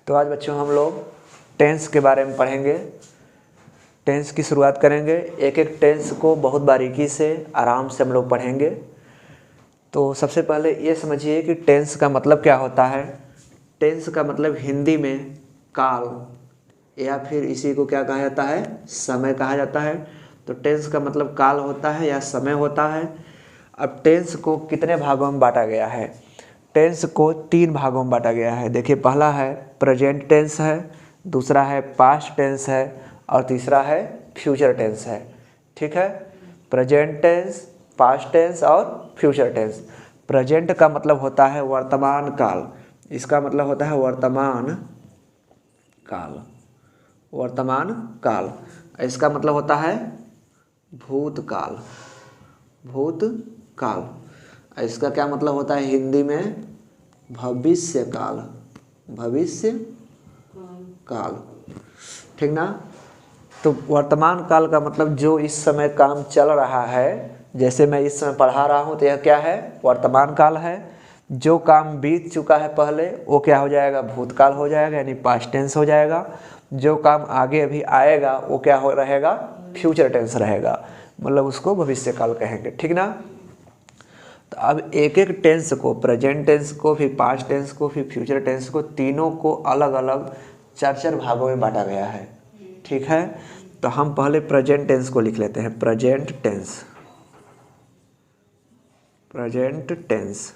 तो आज बच्चों हम लोग टेंस के बारे में पढ़ेंगे। टेंस की शुरुआत करेंगे। एक एक टेंस को बहुत बारीकी से आराम से हम लोग पढ़ेंगे। तो सबसे पहले ये समझिए कि टेंस का मतलब क्या होता है। टेंस का मतलब हिंदी में काल या फिर इसी को क्या कहा जाता है, समय कहा जाता है। तो टेंस का मतलब काल होता है या समय होता है। अब टेंस को कितने भागों में बांटा गया है। टेंस को 3 भागों में बांटा गया है। देखिए, पहला है प्रेजेंट टेंस है, दूसरा है पास्ट टेंस है और तीसरा है फ्यूचर टेंस है। ठीक है, प्रेजेंट टेंस, पास्ट टेंस और फ्यूचर टेंस। प्रेजेंट का मतलब होता है वर्तमान काल, इसका मतलब होता है वर्तमान काल। वर्तमान काल, इसका मतलब होता है भूतकाल। भूतकाल, इसका क्या मतलब होता है हिंदी में, भविष्य काल। भविष्य काल, ठीक ना। तो वर्तमान काल का मतलब जो इस समय काम चल रहा है, जैसे मैं इस समय पढ़ा रहा हूँ तो यह क्या है, वर्तमान काल है। जो काम बीत चुका है पहले वो क्या हो जाएगा, भूतकाल हो जाएगा, यानी पास्ट टेंस हो जाएगा। जो काम आगे अभी आएगा वो क्या हो रहेगा, फ्यूचर टेंस रहेगा, मतलब उसको भविष्य काल कहेंगे। ठीक ना। तो अब एक एक टेंस को, प्रेजेंट टेंस को, फिर पास्ट टेंस को, फिर फ्यूचर टेंस को, तीनों को अलग अलग 4 भागों में बांटा गया है। ठीक है, तो हम पहले प्रेजेंट टेंस को लिख लेते हैं। Present tense, present tense.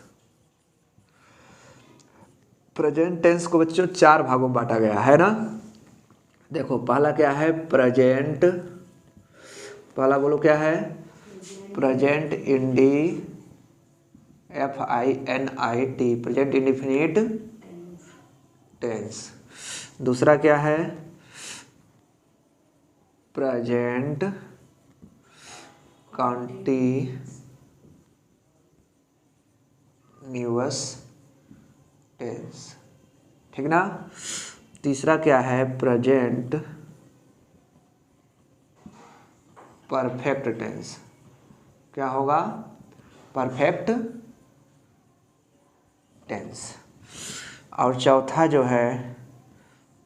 Present tense को बच्चों 4 भागों में बांटा गया है ना। देखो, पहला क्या है, प्रेजेंट। पहला बोलो क्या है, present FINIT, present indefinite tense. दूसरा क्या है, प्रेजेंट कंटिन्यूअस टेंस। ठीक ना। तीसरा क्या है, प्रेजेंट परफेक्ट टेंस। क्या होगा, परफेक्ट टेंस। और चौथा जो है,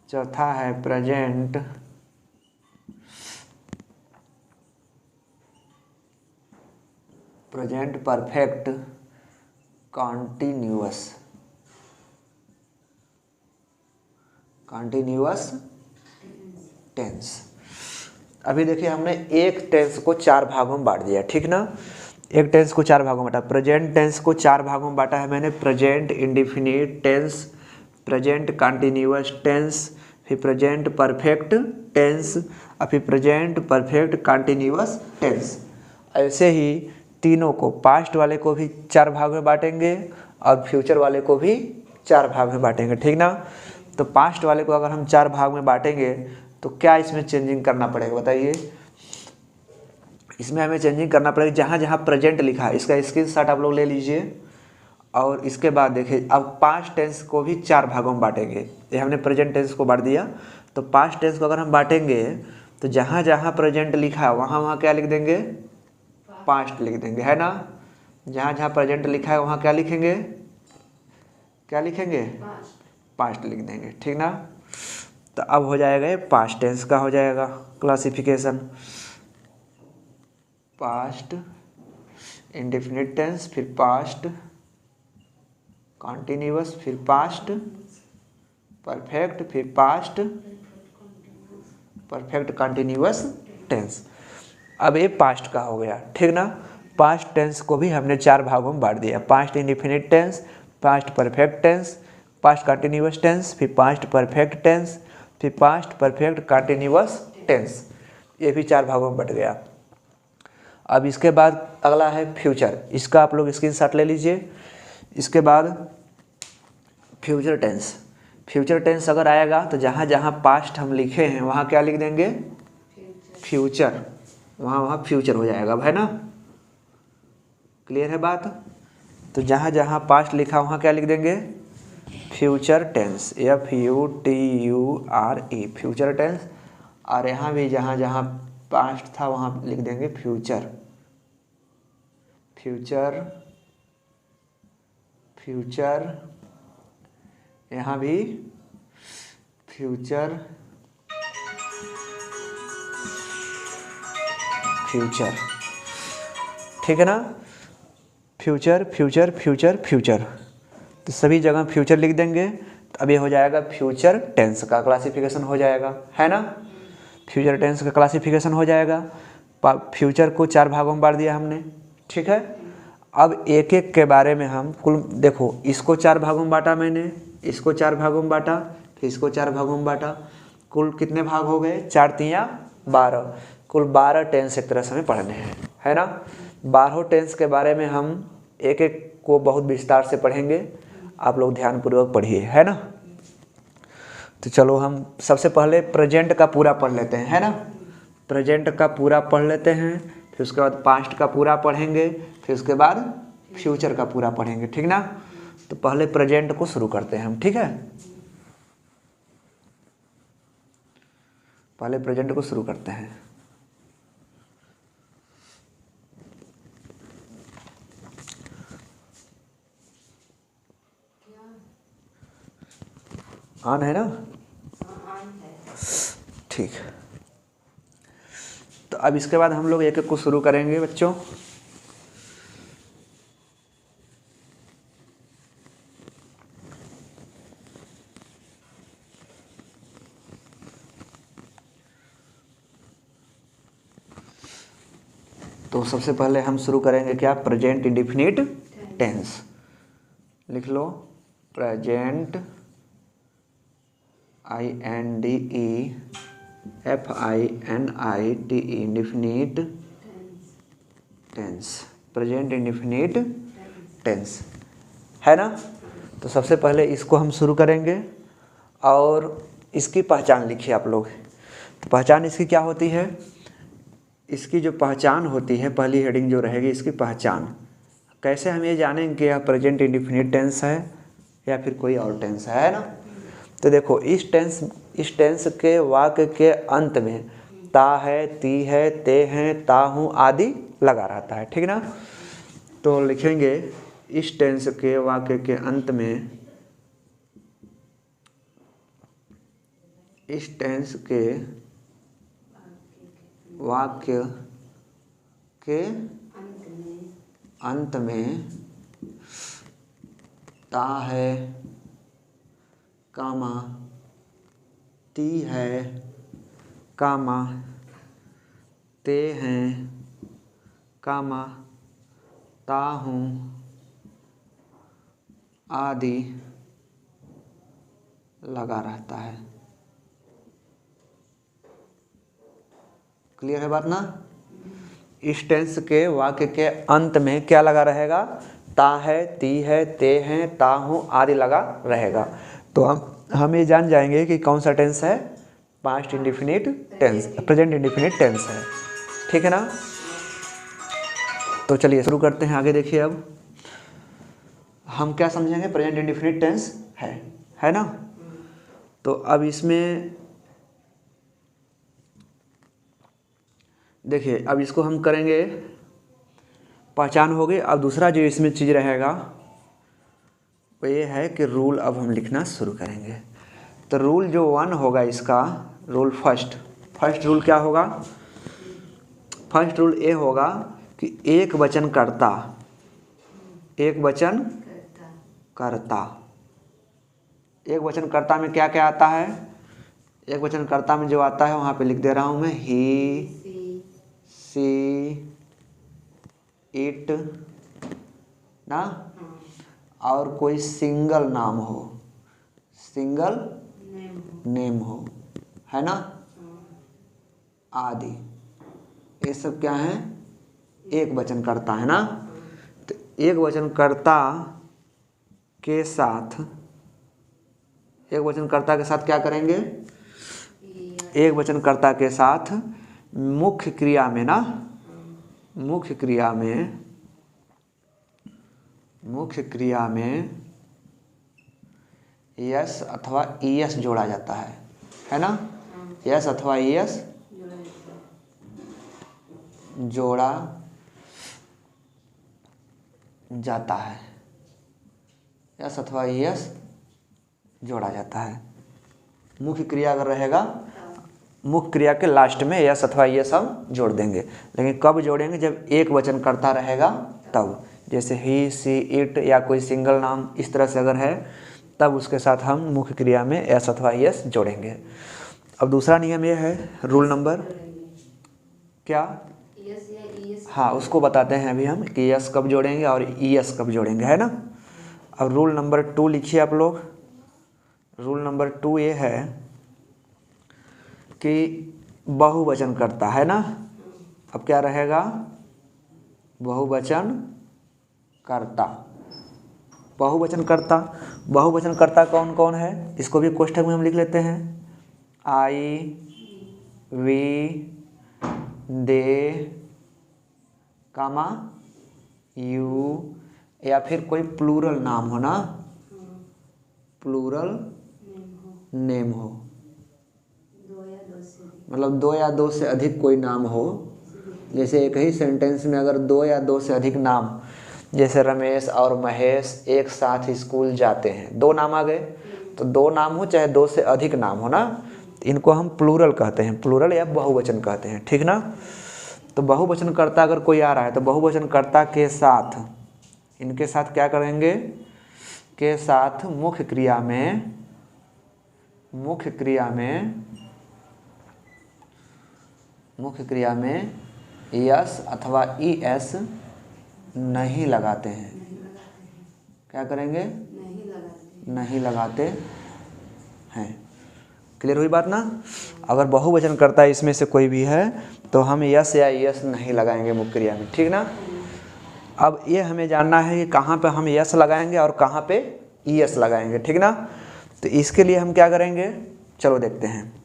चौथा है प्रेजेंट परफेक्ट कंटिन्यूअस टेंस। अभी देखिए, हमने एक टेंस को 4 भागों में बांट दिया, ठीक ना। एक टेंस को 4 भागों में बांटा। प्रेजेंट टेंस को 4 भागों में बांटा है मैंने, present indefinite tense, present continuous tense, फिर प्रेजेंट परफेक्ट टेंस और फिर प्रेजेंट परफेक्ट कंटिन्यूअस टेंस। ऐसे ही तीनों को, पास्ट वाले को भी 4 भाग में बांटेंगे और फ्यूचर वाले को भी 4 भाग में बांटेंगे, ठीक ना। तो पास्ट वाले को अगर हम 4 भाग में बांटेंगे तो क्या इसमें चेंजिंग करना पड़ेगा बताइए। इसमें हमें चेंजिंग करना पड़ेगा, जहाँ जहाँ प्रेजेंट लिखा है इसका स्क्रीनशॉट आप लोग ले लीजिए। और इसके बाद देखिए, अब पास्ट टेंस को भी 4 भागों में बांटेंगे। ये हमने प्रेजेंट टेंस को बांट दिया, तो पास्ट टेंस को अगर हम बांटेंगे तो जहाँ जहाँ प्रेजेंट लिखा है वहाँ वहाँ क्या लिख देंगे, पास्ट लिख देंगे, है ना। जहाँ जहाँ प्रेजेंट लिखा है वहाँ क्या लिखेंगे, क्या लिखेंगे, पास्ट लिख देंगे, ठीक ना। तो अब हो जाएगा ये पास्ट टेंस का हो जाएगा क्लासिफिकेशन। पास्ट इंडेफिनिट टेंस, फिर पास्ट कंटिन्यूअस, फिर पास्ट परफेक्ट, फिर पास्ट परफेक्ट कंटिन्यूअस टेंस। अब ये पास्ट का हो गया, ठीक ना। पास्ट टेंस को भी हमने 4 भागों में बांट दिया, past indefinite tense, past perfect tense, past continuous tense, फिर पास्ट परफेक्ट टेंस, फिर पास्ट परफेक्ट कंटिन्यूअस टेंस। ये भी 4 भागों में बट गया। अब इसके बाद अगला है फ्यूचर, इसका आप लोग स्क्रीनशॉट ले लीजिए। इसके बाद फ्यूचर टेंस। फ्यूचर टेंस अगर आएगा तो जहाँ जहाँ पास्ट हम लिखे हैं वहाँ क्या लिख देंगे, फ्यूचर, वहाँ वहाँ फ्यूचर हो जाएगा, है ना। क्लियर है बात। तो जहाँ जहाँ पास्ट लिखा वहाँ क्या लिख देंगे, future tense, FUTURE, future tense. और यहाँ भी जहाँ जहाँ पास्ट था वहाँ लिख देंगे फ्यूचर, फ्यूचर, फ्यूचर। यहाँ भी फ्यूचर फ्यूचर, ठीक है ना, फ्यूचर फ्यूचर फ्यूचर फ्यूचर, तो सभी जगह फ्यूचर लिख देंगे। तो अब ये हो जाएगा फ्यूचर टेंस का क्लासिफिकेशन हो जाएगा, है ना, फ्यूचर टेंस का क्लासिफिकेशन हो जाएगा। फ्यूचर को 4 भागों में बांट दिया हमने, ठीक है। अब एक एक के बारे में हम कुल देखो, इसको 4 भागों में बांटा मैंने, इसको 4 भागों में बांटा, फिर इसको 4 भागों में बांटा, कुल कितने भाग हो गए, 4 तिया 12, कुल 12 टेंस एक तरह से हमें पढ़ने हैं, है ना। 12 टेंस के बारे में हम एक एक को बहुत विस्तार से पढ़ेंगे, आप लोग ध्यानपूर्वक पढ़िए, है ना। तो चलो हम सबसे पहले प्रेजेंट का पूरा पढ़ लेते हैं, है ना, प्रेजेंट का पूरा पढ़ लेते हैं, फिर उसके बाद पास्ट का पूरा पढ़ेंगे, फिर उसके बाद फ्यूचर का पूरा पढ़ेंगे, ठीक ना। तो पहले प्रेजेंट को शुरू करते हैं हम, ठीक है, पहले प्रेजेंट को शुरू करते हैं। ऑन है ना, ठीक। तो अब इसके बाद हम लोग एक एक को शुरू करेंगे बच्चों। तो सबसे पहले हम शुरू करेंगे क्या, प्रेजेंट इंडेफिनिट टेंस, लिख लो, present INDEFINIT indefinite tense, present indefinite tense, है ना। तो सबसे पहले इसको हम शुरू करेंगे और इसकी पहचान लिखिए आप लोग। तो पहचान इसकी क्या होती है, इसकी जो पहचान होती है, पहली हेडिंग जो रहेगी इसकी पहचान, कैसे हम ये जानेंगे कि यह प्रेजेंट इंडेफिनिट टेंस है या फिर कोई और टेंस है ना। तो देखो इस टेंस के वाक्य के अंत में ता है, ती है, ते हैं, ता हूँ आदि लगा रहता है, ठीक ना। तो लिखेंगे इस टेंस के वाक्य के अंत में, इस टेंस के वाक्य के अंत में ता है, कामा, ती है, कामा, ते हैं, कामा, ता हूँ आदि लगा रहता है। क्लियर है बात ना। इस टेंस के वाक्य के अंत में क्या लगा रहेगा, ता है, ती है, ते हैं, ता हूँ आदि लगा रहेगा। तो हम ये जान जाएंगे कि कौन सा टेंस है, past indefinite tense, present indefinite tense है, ठीक है ना। तो चलिए शुरू करते हैं, आगे देखिए। अब हम क्या समझेंगे, प्रेजेंट इंडेफिनिट टेंस है ना। तो अब इसमें देखिए, अब इसको हम करेंगे, पहचान हो गई। अब दूसरा जो इसमें चीज़ रहेगा वो ये है कि रूल अब हम लिखना शुरू करेंगे। तो रूल जो 1 होगा इसका, रूल फर्स्ट रूल क्या होगा, फर्स्ट रूल ये होगा कि एक वचन कर्ता, एक वचन कर्ता, एक वचन कर्ता में क्या क्या आता है, एक वचन कर्ता में जो आता है वहाँ पे लिख दे रहा हूँ मैं, ही, सी, इट ना, और कोई सिंगल नाम हो, सिंगल नेम हो, है ना, आदि, ये सब क्या है, एक वचन कर्ता है ना। तो एक वचन कर्ता के साथ, एक वचन कर्ता के साथ क्या करेंगे, एक वचन कर्ता के साथ मुख्य क्रिया में ना, मुख्य क्रिया में यस अथवा ईएस जोड़ा जाता है ना, यस अथवा ईएस जोड़ा जाता है, यस अथवा ईएस जोड़ा जाता है। मुख्य क्रिया अगर रहेगा, मुख्य क्रिया के लास्ट में यस अथवा यस हम जोड़ देंगे। लेकिन कब जोड़ेंगे? जब एक वचन करता रहेगा तब। जैसे ही, सी, इट या कोई सिंगल नाम इस तरह से अगर है तब उसके साथ हम मुख्य क्रिया में एस अथवा यस जोड़ेंगे। अब दूसरा नियम ये है, रूल नंबर क्या, हाँ उसको बताते हैं अभी हम कि यस कब जोड़ेंगे और ई एस कब जोड़ेंगे, है ना। अब रूल नंबर 2 लिखिए आप लोग। रूल नंबर 2 ये है कि बहुवचन करता है ना। अब क्या रहेगा? बहुवचन कर्ता। बहुवचन कर्ता, बहुवचन कर्ता कौन कौन है इसको भी कोष्ठक में हम लिख लेते हैं। आई, वी, दे, कामा, यू, या फिर कोई प्लूरल नाम हो ना, प्लूरल नेम हो, मतलब 2 या 2 से अधिक कोई नाम हो। जैसे एक ही सेंटेंस में अगर 2 या 2 से अधिक नाम, जैसे रमेश और महेश एक साथ स्कूल जाते हैं, 2 नाम आ गए, तो 2 नाम हो चाहे 2 से अधिक नाम हो ना, इनको हम प्लूरल कहते हैं, प्लूरल या बहुवचन कहते हैं, ठीक ना। तो बहुवचन कर्ता अगर कोई आ रहा है तो बहुवचन कर्ता के साथ, इनके साथ क्या करेंगे? के साथ मुख्य क्रिया में, मुख्य क्रिया में, मुख्य क्रिया में यस अथवा ई एस नहीं लगाते हैं। क्या करेंगे? नहीं लगाते हैं। क्लियर हुई बात ना। अगर बहुवचन करता है इसमें से कोई भी है तो हम यस या यस नहीं लगाएंगे मुख्य क्रिया में, ठीक ना। अब ये हमें जानना है कि कहाँ पे हम यस लगाएंगे और कहाँ पे ई एस लगाएंगे, ठीक ना। तो इसके लिए हम क्या करेंगे, चलो देखते हैं।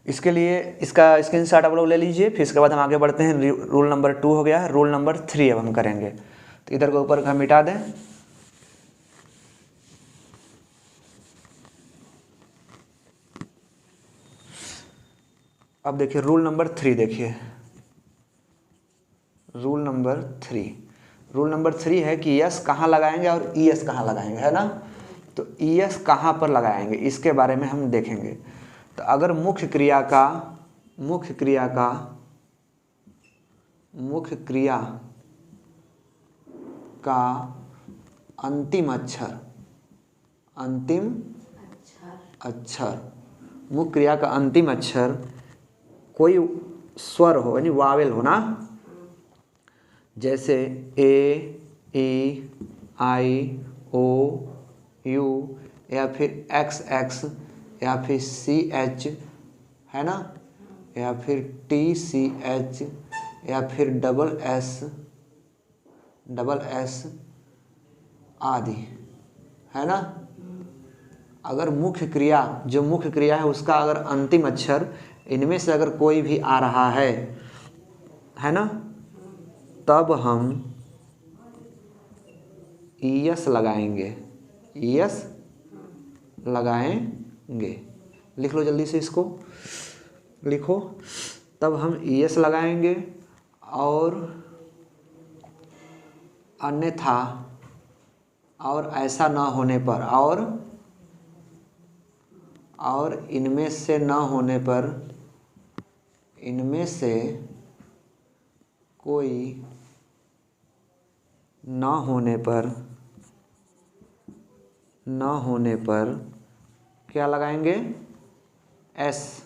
इसके लिए इसका स्क्रीनशॉट आप लोग ले लीजिए, फिर इसके बाद हम आगे बढ़ते हैं। रूल नंबर 2 हो गया है, रूल नंबर 3 अब हम करेंगे। तो इधर के ऊपर का मिटा दें। अब देखिए रूल नंबर 3 देखिए, रूल नंबर 3, रूल नंबर 3 है कि यस कहाँ लगाएंगे और ई एस कहाँ लगाएंगे, है ना। तो ई एस कहाँ पर लगाएंगे इसके बारे में हम देखेंगे। तो अगर मुख्य क्रिया का, मुख्य क्रिया का, मुख्य क्रिया का अंतिम अक्षर, अंतिम अक्षर, मुख्य क्रिया का अंतिम अक्षर कोई स्वर हो, यानी वावेल हो ना, जैसे ए, ई, आई, ओ, यू, या फिर एक्स एक्स, या फिर सी एच, है ना, या फिर टी सी एच, या फिर डबल एस आदि, है ना। अगर मुख्य क्रिया, जो मुख्य क्रिया है उसका अगर अंतिम अक्षर इनमें से अगर कोई भी आ रहा है ना, तब हम ईएस लगाएंगे, ईएस लगाएंगे। लिख लो जल्दी से, इसको लिखो। तब हम ईएस लगाएंगे और अन्यथा, और ऐसा ना होने पर, और इनमें से ना होने पर, इनमें से कोई ना होने पर, ना होने पर क्या लगाएंगे? एस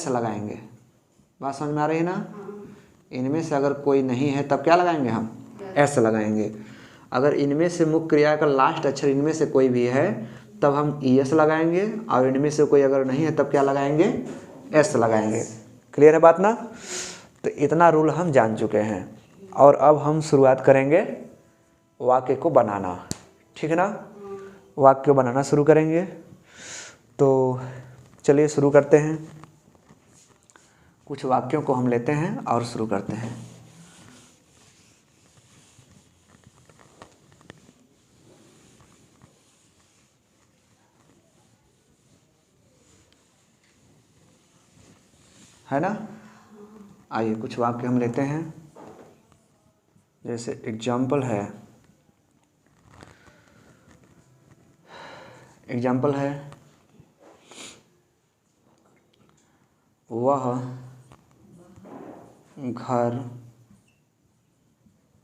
लगाएंगे। बात समझ में आ रही है ना। इनमें से अगर कोई नहीं है तब क्या लगाएंगे? हम एस लगाएंगे। अगर इनमें से मुख्य क्रिया का लास्ट अक्षर इनमें से कोई भी है तब हम ई एस लगाएंगे, और इनमें से कोई अगर नहीं है तब क्या लगाएंगे? एस लगाएंगे। क्लियर है बात ना। तो इतना रूल हम जान चुके हैं, और अब हम शुरुआत करेंगे वाक्य को बनाना, ठीक है ना। वाक्य बनाना शुरू करेंगे। तो चलिए शुरू करते हैं। कुछ वाक्यों को हम लेते हैं और शुरू करते हैं। है ना। आइए कुछ वाक्य हम लेते हैं। जैसे एग्जाम्पल है, एग्जाम्पल है वह घर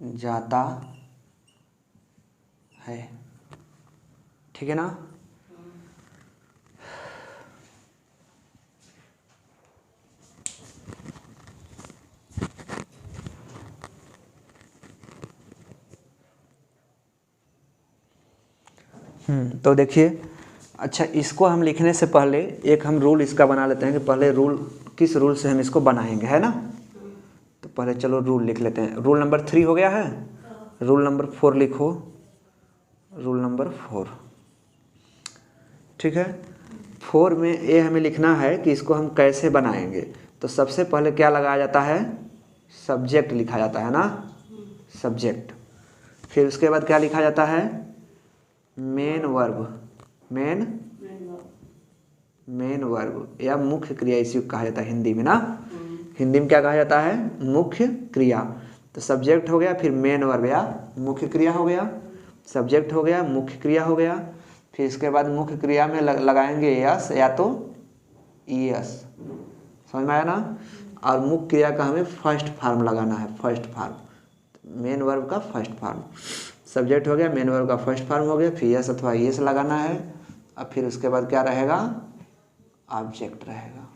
जाता है। ठीक है ना। तो देखिए, अच्छा इसको हम लिखने से पहले एक हम रूल इसका बना लेते हैं कि पहले रूल किस रूल से हम इसको बनाएंगे, है ना। तो पहले चलो रूल लिख लेते हैं। रूल नंबर 3 हो गया है। रूल नंबर 4 लिखो। रूल नंबर 4, ठीक है। 4 में ये हमें लिखना है कि इसको हम कैसे बनाएंगे। तो सबसे पहले क्या लगाया जाता है, सब्जेक्ट लिखा जाता है ना, सब्जेक्ट। फिर उसके बाद क्या लिखा जाता है, मेन वर्ब। मेन वर्ब या मुख्य क्रिया इसी को कहा जाता है हिंदी में ना। हिंदी में क्या कहा जाता है, मुख्य क्रिया। तो सब्जेक्ट हो गया, फिर मेन वर्ब या मुख्य क्रिया हो गया, सब्जेक्ट हो गया, मुख्य क्रिया हो गया। फिर इसके बाद मुख्य क्रिया में लगाएंगे यस या तो ईएस, समझ में आया ना। और मुख्य क्रिया का हमें फर्स्ट फॉर्म लगाना है, फर्स्ट फॉर्म, मेन वर्ब का फर्स्ट फॉर्म। सब्जेक्ट हो गया, मेन वर्ब का फर्स्ट फॉर्म हो गया, फिर यस अथवा ईएस लगाना है। अब फिर उसके बाद क्या रहेगा, ऑब्जेक्ट रहेगा।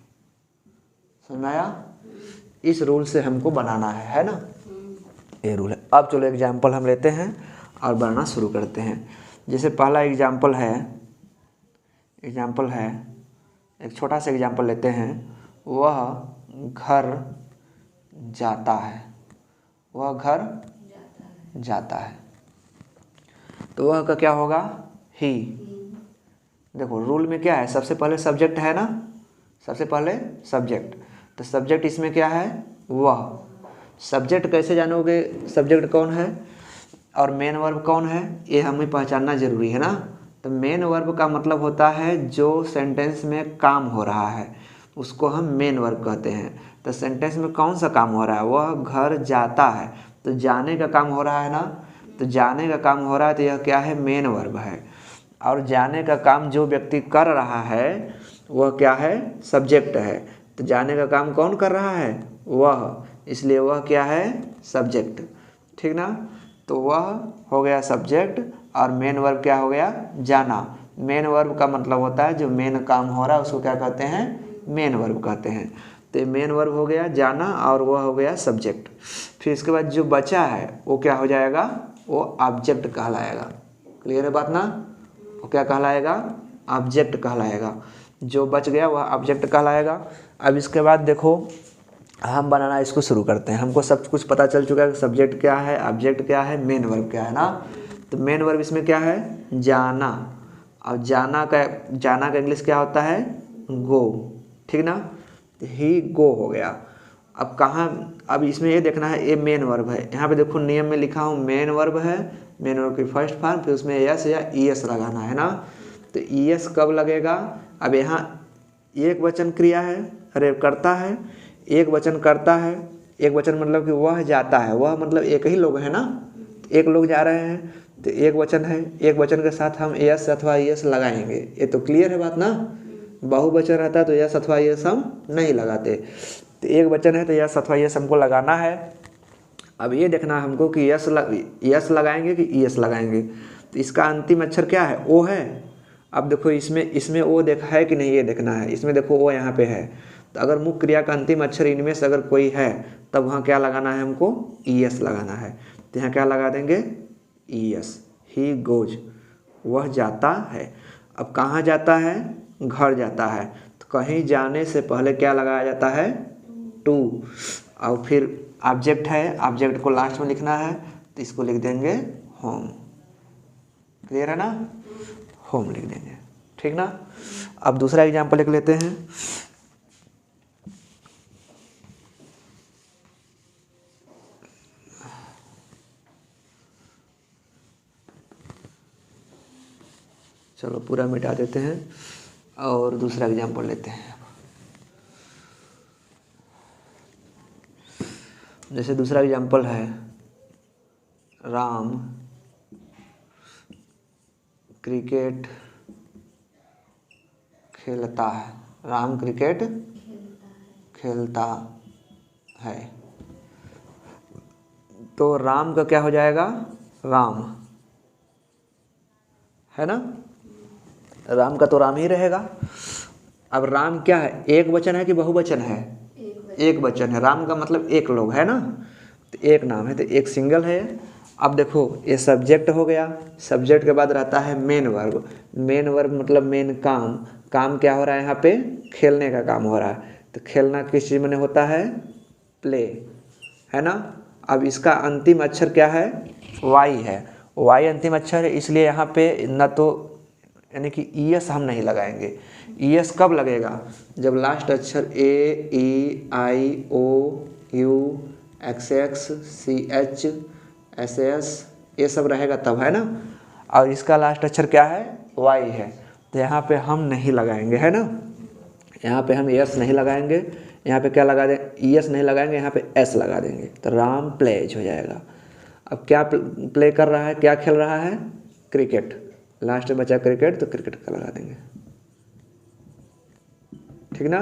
समझ में आया। इस रूल से हमको बनाना है ना, ये रूल है। अब चलो एग्जाम्पल हम लेते हैं और बनाना शुरू करते हैं। जैसे पहला एग्जाम्पल है एक छोटा सा एग्जाम्पल लेते हैं। वह घर जाता है, वह घर जाता है। तो वह का क्या होगा, ही। देखो रूल में क्या है, सबसे पहले सब्जेक्ट है ना, सबसे पहले सब्जेक्ट। तो सब्जेक्ट इसमें क्या है, वह। सब्जेक्ट कैसे जानोगे सब्जेक्ट कौन है और मेन वर्ब कौन है, ये हमें पहचानना जरूरी है ना। तो मेन वर्ब का मतलब होता है जो सेंटेंस में काम हो रहा है उसको हम मेन वर्ब कहते हैं। तो सेंटेंस में कौन सा काम हो रहा है, वह घर जाता है, तो जाने का काम हो रहा है ना। तो जाने का काम हो रहा है तो यह क्या है, मेन वर्ब है। और जाने का काम जो व्यक्ति कर रहा है वह क्या है, सब्जेक्ट है। तो जाने का काम कौन कर रहा है, वह, इसलिए वह क्या है, सब्जेक्ट। ठीक ना। तो वह हो गया सब्जेक्ट और मेन वर्ब क्या हो गया, जाना। मेन वर्ब का मतलब होता है जो मेन काम हो रहा है उसको क्या कहते हैं, मेन वर्ब कहते हैं। तो मेन वर्ब हो गया जाना और वह हो गया सब्जेक्ट। फिर इसके बाद जो बचा है वो क्या हो जाएगा, वो ऑब्जेक्ट कहलाएगा। क्लियर है बात ना। वो क्या कहलाएगा, ऑब्जेक्ट कहलाएगा। जो बच गया वह ऑब्जेक्ट कहलाएगा। अब इसके बाद देखो हम बनाना इसको शुरू करते हैं। हमको सब कुछ पता चल चुका है कि सब्जेक्ट क्या है, ऑब्जेक्ट क्या है, मेन वर्ब क्या है ना। तो मेन वर्ब इसमें क्या है, जाना। और जाना का इंग्लिश क्या होता है, गो। ठीक ना। तो ही गो हो गया। अब कहाँ, अब इसमें ये देखना है ये मेन वर्ब है। यहाँ पे देखो नियम में लिखा हूँ मेन वर्ब है, मेन वर्ब की फर्स्ट फॉर्म, फिर उसमें यस या ईएस लगाना है ना। तो ईएस कब लगेगा, अब यहाँ एक वचन क्रिया है, अरे करता है, एक वचन करता है। एक वचन मतलब कि वह जाता है, वह मतलब एक ही लोग है ना, एक लोग जा रहे हैं। तो एक वचन है, एक वचन के साथ हम यस अथवा यस लगाएंगे। ये तो क्लियर है बात ना। बहुवचन रहता है तो यस अथवा यस हम नहीं लगाते। तो एक वचन है तो यस अथवा यस हमको लगाना है। अब ये देखना हमको कि यस लगाएंगे कि ईएस लगाएंगे। तो इसका अंतिम अक्षर क्या है, ओ है। अब देखो इसमें ओ देखा है कि नहीं, ये देखना है। इसमें देखो ओ यहाँ पे है। तो अगर मुख्य क्रिया का अंतिम अक्षर इनमें से अगर कोई है तब वहाँ क्या लगाना है, हमको ईएस लगाना है। तो यहाँ क्या लगा देंगे, ईएस। ही गोज, वह जाता है। अब कहाँ जाता है, घर जाता है। तो कहीं जाने से पहले क्या लगाया जाता है, टू। और फिर ऑब्जेक्ट है, ऑब्जेक्ट को लास्ट में लिखना है तो इसको लिख देंगे होम। क्लियर है ना, होम लिख देंगे। ठीक ना। अब दूसरा एग्जाम्पल लिख लेते हैं। चलो पूरा मिटा देते हैं और दूसरा एग्जाम्पल लेते हैं। जैसे दूसरा एग्जाम्पल है, राम क्रिकेट खेलता है, राम क्रिकेट खेलता है। तो राम का क्या हो जाएगा, राम, है ना, राम का तो राम ही रहेगा। अब राम क्या है, एक वचन है कि बहुवचन है, एक वचन है, राम का मतलब एक लोग है ना, तो एक नाम है, तो एक सिंगल है। अब देखो ये सब्जेक्ट हो गया, सब्जेक्ट के बाद रहता है मेन वर्ब। मेन वर्ब मतलब मेन काम, काम क्या हो रहा है यहाँ पे, खेलने का काम हो रहा है। तो खेलना किस चीज़ में होता है, प्ले, है ना। अब इसका अंतिम अक्षर क्या है, वाई है, वाई अंतिम अक्षर है, इसलिए यहाँ पे न तो यानी कि ईएस हम नहीं लगाएंगे। ईएस कब लगेगा, जब लास्ट अक्षर A E I O U X X C H S S ये सब रहेगा तब, है ना। और इसका लास्ट अक्षर क्या है, वाई है, तो यहाँ पे हम नहीं लगाएंगे, है ना। यहाँ पे हम एस नहीं लगाएंगे, यहाँ पे क्या लगा दें, ईएस नहीं लगाएंगे, यहाँ पे एस लगा देंगे, तो राम प्लेज हो जाएगा। अब क्या प्ले कर रहा है, क्या खेल रहा है, क्रिकेट, लास्ट में बचा क्रिकेट, तो क्रिकेट का लगा देंगे, ठीक ना,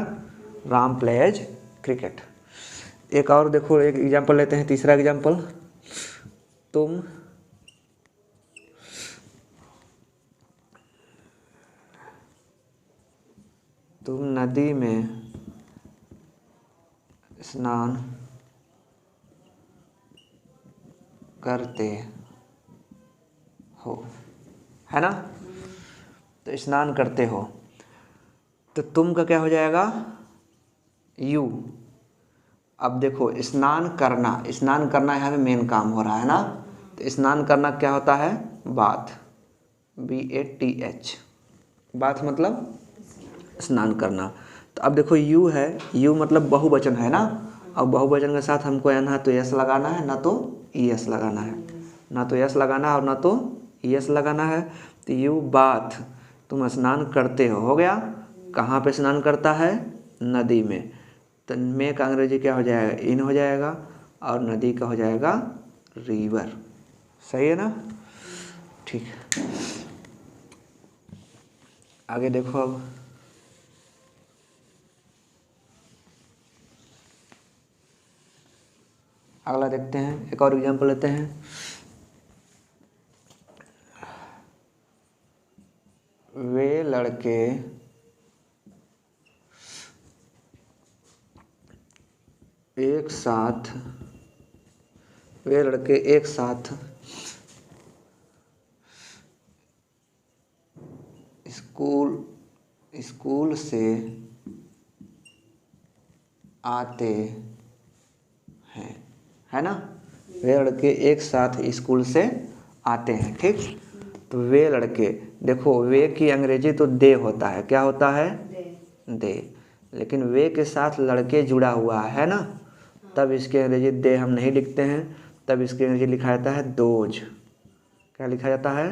राम प्लेज क्रिकेट। एक और देखो, एक एग्जाम्पल लेते हैं, तीसरा एग्जाम्पल, तुम नदी में स्नान करते हो, है ना, तो स्नान करते हो, तो तुम का क्या हो जाएगा, यू। अब देखो स्नान करना, स्नान करना यहाँ पे मेन काम हो रहा है ना, तो स्नान करना क्या होता है, बाथ, BATH, बाथ मतलब स्नान करना। तो अब देखो यू है, यू मतलब बहुवचन है ना, अब बहुवचन के साथ हमको ना तो यस लगाना है ना तो ईएस लगाना है, ना तो यस लगाना है और ना तो ईएस लगाना है। तो यू बाथ, तुम स्नान करते हो गया, कहाँ पे स्नान करता है, नदी में, तो में का अंग्रेजी क्या हो जाएगा, इन हो जाएगा, और नदी का हो जाएगा रिवर, सही है ना, ठीक है। आगे देखो, अब अगला देखते हैं, एक और एग्जाम्पल लेते हैं। वे लड़के एक साथ, वे लड़के एक साथ स्कूल से आते हैं, है ना, वे लड़के एक साथ स्कूल से आते हैं, ठीक। तो वे लड़के, देखो वे की अंग्रेजी तो दे होता है, क्या होता है, दे, लेकिन वे के साथ लड़के जुड़ा हुआ है ना, तब इसकी अंग्रेजी दे हम नहीं लिखते हैं, तब इसकी अंग्रेजी लिखा जाता है दोज, क्या लिखा जाता है,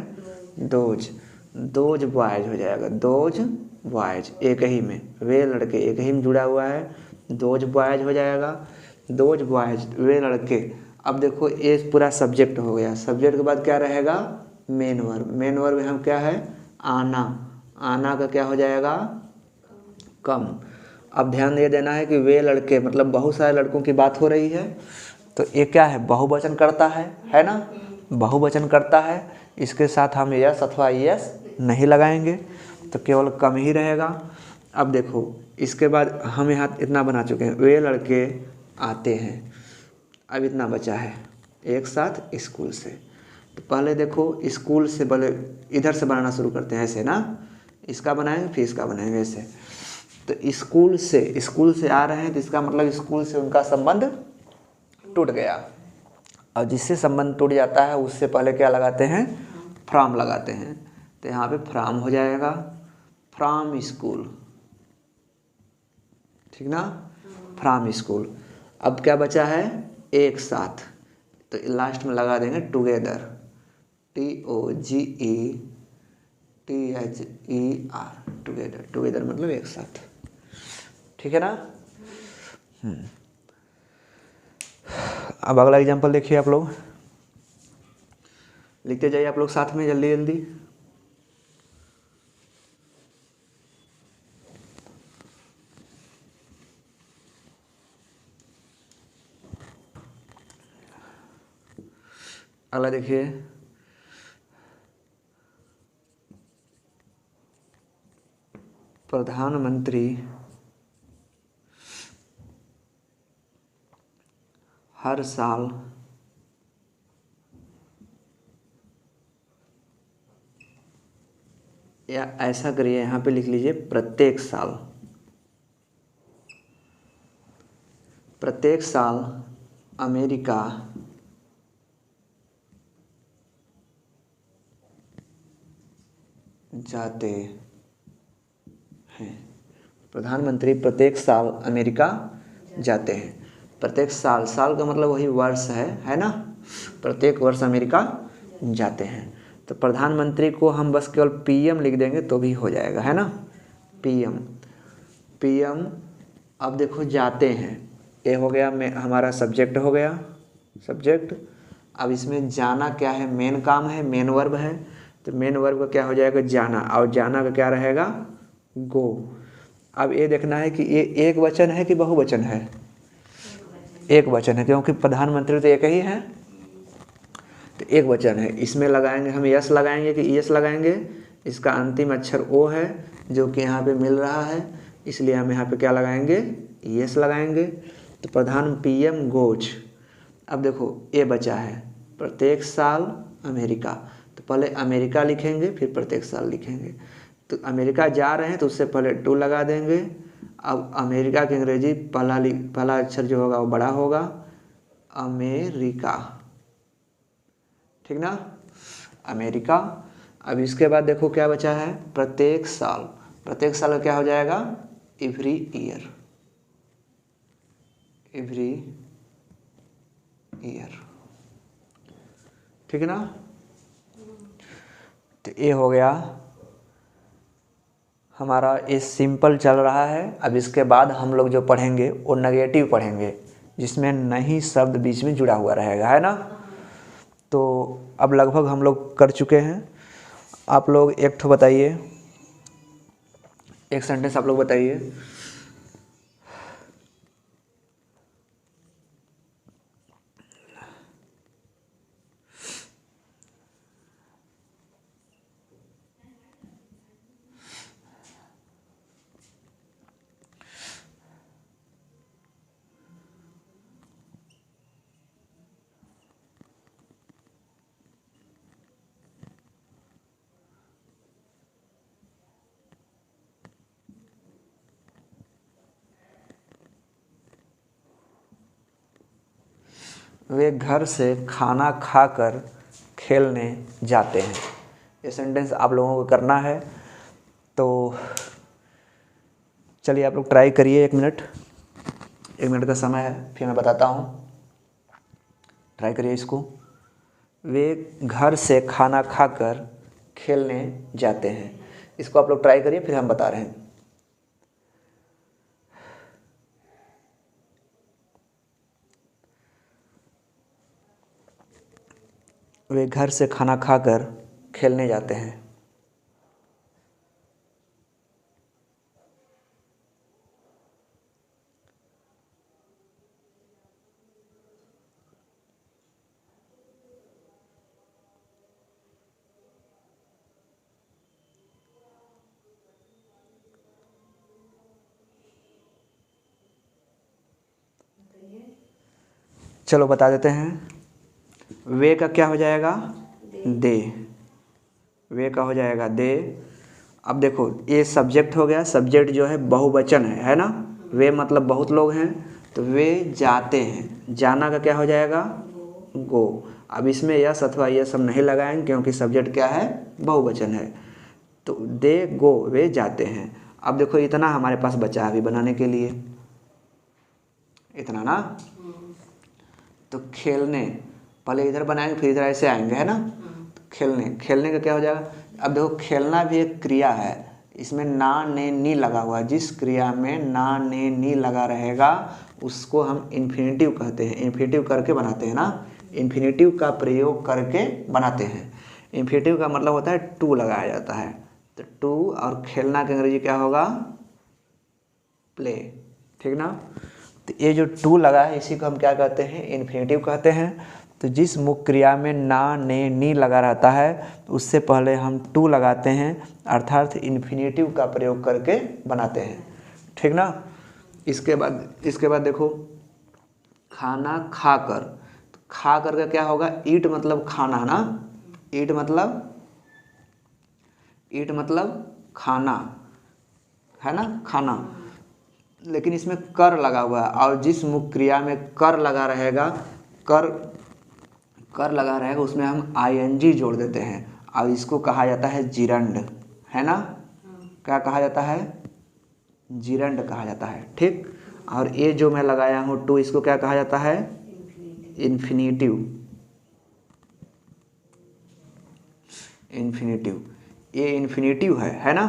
दोज, दोज बॉयज हो जाएगा, दोज बॉयज, एक ही में, वे लड़के एक ही में जुड़ा हुआ है, दोज बॉयज हो जाएगा, दोज बॉयज, वे लड़के। अब देखो ये पूरा सब्जेक्ट हो गया, सब्जेक्ट के बाद क्या रहेगा, मेन वर्ब, मेन वर्ब हम क्या है, आना, आना का क्या हो जाएगा, कम। अब ध्यान ये देना है कि वे लड़के मतलब बहुत सारे लड़कों की बात हो रही है, तो ये क्या है, बहुवचन करता है ना, बहुवचन करता है, इसके साथ हम यस अथवा यस नहीं लगाएंगे, तो केवल कम ही रहेगा। अब देखो इसके बाद हम यहाँ इतना बना चुके हैं, वे लड़के आते हैं, अब इतना बचा है, एक साथ स्कूल से। तो पहले देखो स्कूल से, पहले इधर से बनाना शुरू करते हैं, ऐसे ना, इसका बनाएंगे फिर इसका बनाएंगे ऐसे। तो स्कूल से आ रहे हैं, तो इसका मतलब स्कूल से उनका संबंध टूट गया, और जिससे संबंध टूट जाता है उससे पहले क्या लगाते हैं, फ्रॉम लगाते हैं, तो यहाँ पे फ्रॉम हो जाएगा, फ्रॉम स्कूल, ठीक ना, फ्रॉम स्कूल। अब क्या बचा है, एक साथ, तो लास्ट में लगा देंगे टुगेदर, TOGETHER, टुगेदर, टुगेदर मतलब एक साथ, ठीक है ना। अब अगला एग्जांपल देखिए, आप लोग लिखते जाइए, आप लोग साथ में जल्दी जल्दी। अगला देखिए, प्रधानमंत्री हर साल या ऐसा करिए, यहाँ पे लिख लीजिए प्रत्येक साल अमेरिका जाते हैं। प्रधानमंत्री प्रत्येक साल अमेरिका जाते हैं। प्रत्येक साल, साल का मतलब वही वर्ष है ना। प्रत्येक वर्ष अमेरिका जाते हैं। तो प्रधानमंत्री को हम बस केवल पीएम लिख देंगे तो भी हो जाएगा, है ना। पीएम। अब देखो जाते हैं, ये हो गया हमारा सब्जेक्ट हो गया, सब्जेक्ट। अब इसमें जाना क्या है, मेन काम है, मेन वर्ब है। तो मेन वर्ब का क्या हो जाएगा, जाना। और जाना का क्या रहेगा, गो। अब ये देखना है कि ये एक वचन है कि बहुवचन है। एक वचन है, क्योंकि प्रधानमंत्री तो एक ही है, तो एक वचन है। इसमें लगाएंगे हम यस लगाएंगे कि यस लगाएंगे। इसका अंतिम अक्षर ओ है जो कि यहाँ पे मिल रहा है, इसलिए हम यहाँ पे क्या लगाएंगे, यस लगाएंगे। तो पीएम गोज। अब देखो ये बचा है प्रत्येक साल अमेरिका, तो पहले अमेरिका लिखेंगे फिर प्रत्येक साल लिखेंगे। तो अमेरिका जा रहे हैं तो उससे पहले टू लगा देंगे। अब अमेरिका की अंग्रेजी पहला अक्षर जो होगा वो बड़ा होगा, अमेरिका, ठीक ना, अमेरिका। अब इसके बाद देखो क्या बचा है, प्रत्येक साल। प्रत्येक साल का क्या हो जाएगा, एवरी ईयर, एवरी ईयर, ठीक है ना। तो ये हो गया हमारा, ये सिंपल चल रहा है। अब इसके बाद हम लोग जो पढ़ेंगे वो नेगेटिव पढ़ेंगे, जिसमें नहीं शब्द बीच में जुड़ा हुआ रहेगा, है ना। तो अब लगभग हम लोग कर चुके हैं। आप लोग एक ठो बताइए, एक सेंटेंस आप लोग बताइए। वे घर से खाना खाकर खेलने जाते हैं। ये सेंटेंस आप लोगों को करना है। तो चलिए आप लोग ट्राई करिए, 1 मिनट का समय है, फिर मैं बताता हूँ। ट्राई करिए इसको। वे घर से खाना खाकर खेलने जाते हैं। इसको आप लोग ट्राई करिए, फिर हम बता रहे हैं। वे घर से खाना खाकर खेलने जाते हैं। चलो बता देते हैं। वे का क्या हो जाएगा, दे। वे का हो जाएगा दे। अब देखो ये सब्जेक्ट हो गया, सब्जेक्ट जो है बहुवचन है ना। वे मतलब बहुत लोग हैं, तो वे जाते हैं। जाना का क्या हो जाएगा, गो। अब इसमें यस अथवा ये सब नहीं लगाएंगे क्योंकि सब्जेक्ट क्या है, बहुवचन है। तो दे गो, वे जाते हैं। अब देखो इतना हमारे पास बचा है अभी बनाने के लिए, इतना ना। तो खेलने पहले इधर बनाएंगे फिर इधर ऐसे आएंगे, है ना। तो खेलने का क्या हो जाएगा। अब देखो खेलना भी एक क्रिया है, इसमें ना ने नी लगा हुआ है। जिस क्रिया में ना ने नी लगा रहेगा उसको हम इन्फिनेटिव कहते हैं। इन्फिनेटिव करके बनाते हैं ना, इन्फिनेटिव का प्रयोग करके बनाते हैं। इन्फिनेटिव का मतलब होता है टू लगाया जाता है। तो टू और खेलना की अंग्रेजी क्या होगा, प्ले, ठीक ना। तो ये जो टू लगा है इसी को हम क्या कहते हैं, इन्फिनेटिव कहते हैं। तो जिस मुख्य क्रिया में ना, ने, नी लगा रहता है उससे पहले हम टू लगाते हैं, अर्थात इन्फिनेटिव का प्रयोग करके बनाते हैं। ठीक ना। इसके बाद देखो खाना खाकर, तो खा कर का क्या होगा, ईट मतलब खाना ना, ईट मतलब खाना है ना, खाना। लेकिन इसमें कर लगा हुआ है और जिस मुख्य क्रिया में कर लगा रहेगा, कर लगा रहेगा उसमें हम आईएनजी जोड़ देते हैं और इसको कहा जाता है जिरंड, है ना। क्या कहा जाता है, जिरंड कहा जाता है। ठीक। और ये जो मैं लगाया हूँ टू, इसको क्या कहा जाता है, इन्फिनेटिव। ये इन्फिनेटिव है ना,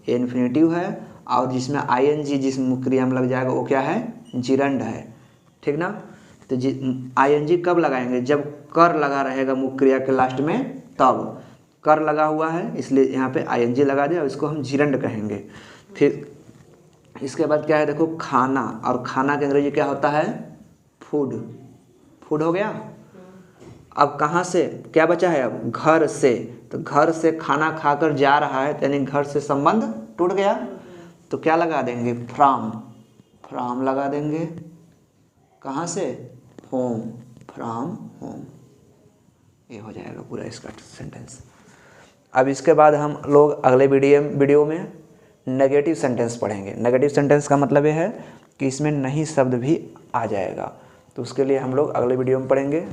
ये इन्फिनेटिव है और जिसमें आईएनजी जिस मुख्य क्रिया में लग जाएगा वो क्या है, जिरंड है। ठीक ना। तो आईएनजी कब लगाएंगे, जब कर लगा रहेगा मुख्य क्रिया के लास्ट में, तब कर लगा हुआ है इसलिए यहाँ पे आईएनजी लगा दिया और इसको हम जिरंड कहेंगे। फिर इसके बाद क्या है, देखो खाना, और खाना के अंग्रेजी क्या होता है, फूड। फूड हो गया। अब कहाँ से क्या बचा है, अब घर से, तो घर से खाना खाकर जा रहा है यानी घर से संबंध टूट गया, तो क्या लगा देंगे, फ्रॉम लगा देंगे। कहाँ से, होम, फ्रॉम होम। ये हो जाएगा पूरा इसका सेंटेंस। अब इसके बाद हम लोग अगले वीडियो में नेगेटिव सेंटेंस पढ़ेंगे। नेगेटिव सेंटेंस का मतलब ये है कि इसमें नहीं शब्द भी आ जाएगा, तो उसके लिए हम लोग अगले वीडियो में पढ़ेंगे।